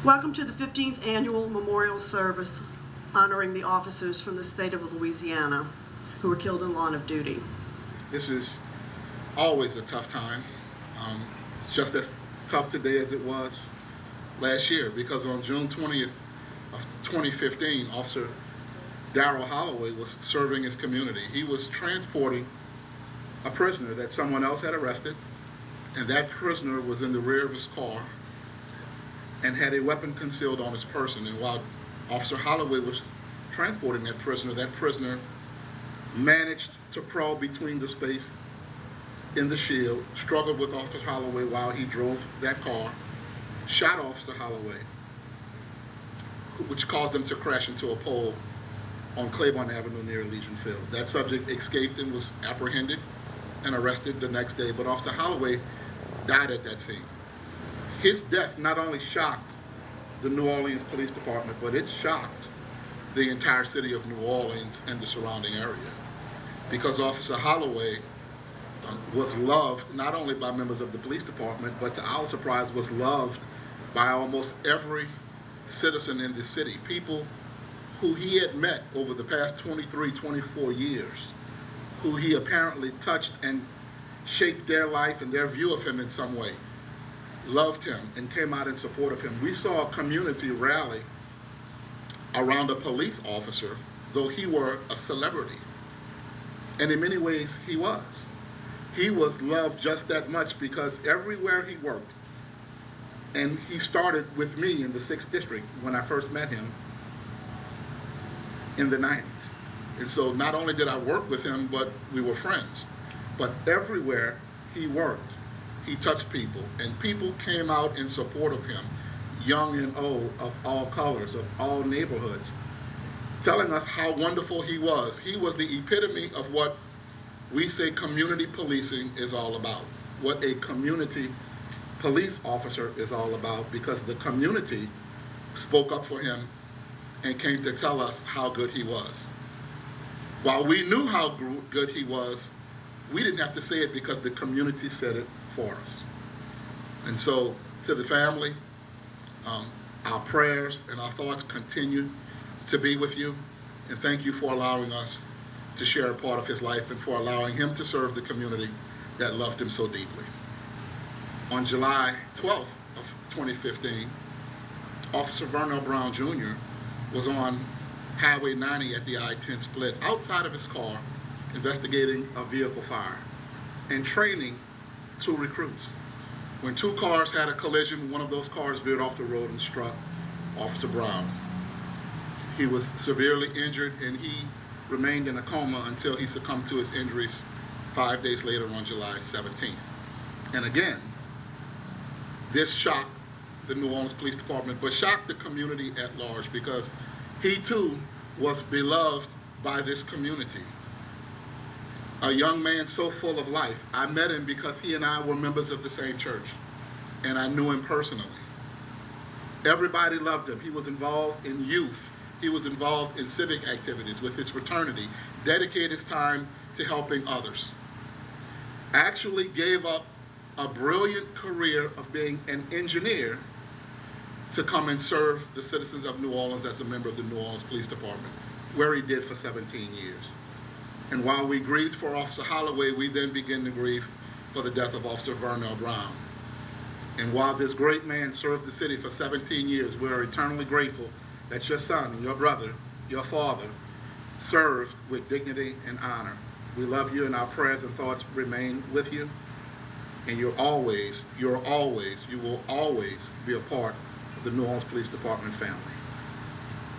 Welcome to the 15th Annual Memorial Service honoring the officers from the state of Louisiana who were killed in line of duty. This is always a tough time. It's just as tough today as it was last year, because on June 20th of 2015, Officer Darrell Holloway was serving his community. He was transporting a prisoner that someone else had arrested, and that prisoner was in the rear of his car and had a weapon concealed on his person. And while Officer Holloway was transporting that prisoner managed to crawl between the space in the shield, struggled with Officer Holloway while he drove that car, shot Officer Holloway, which caused him to crash into a pole on Claiborne Avenue near Legion Fields. That subject escaped and was apprehended and arrested the next day, but Officer Holloway died at that scene. His death not only shocked the New Orleans Police Department, but it shocked the entire city of New Orleans and the surrounding area, because Officer Holloway was loved not only by members of the police department, but to our surprise was loved by almost every citizen in the city. People who he had met over the past 23, 24 years, who he apparently touched and shaped their life and their view of him in some way, loved him and came out in support of him. We saw a community rally around a police officer, though he were a celebrity. And in many ways, he was. He was loved just that much because everywhere he worked, and he started with me in the 6th District when I first met him in the 90s. And so not only did I work with him, but we were friends. But everywhere he worked, he touched people, and people came out in support of him, young and old, of all colors, of all neighborhoods, telling us how wonderful he was. He was the epitome of what we say community policing is all about, what a community police officer is all about, because the community spoke up for him and came to tell us how good he was. While we knew how good he was, we didn't have to say it because the community said it for us. And so to the family, our prayers and our thoughts continue to be with you, and thank you for allowing us to share a part of his life and for allowing him to serve the community that loved him so deeply. On July 12th of 2015, Officer Vernell Brown Jr. was on Highway 90 at the I-10 split outside of his car, investigating a vehicle fire and training 2 recruits. When 2 cars had a collision, one of those cars veered off the road and struck Officer Brown. He was severely injured, and he remained in a coma until he succumbed to his injuries 5 days later on July 17th. And again, this shocked the New Orleans Police Department, but shocked the community at large, because he too was beloved by this community. A young man so full of life. I met him because he and I were members of the same church, and I knew him personally. Everybody loved him. He was involved in youth. He was involved in civic activities with his fraternity, dedicated his time to helping others. Actually gave up a brilliant career of being an engineer to come and serve the citizens of New Orleans as a member of the New Orleans Police Department, where he did for 17 years. And while we grieved for Officer Holloway, we then began to grieve for the death of Officer Vernell Brown. And while this great man served the city for 17 years, we are eternally grateful that your son, your brother, your father served with dignity and honor. We love you, and our prayers and thoughts remain with you. And you will always be a part of the New Orleans Police Department family.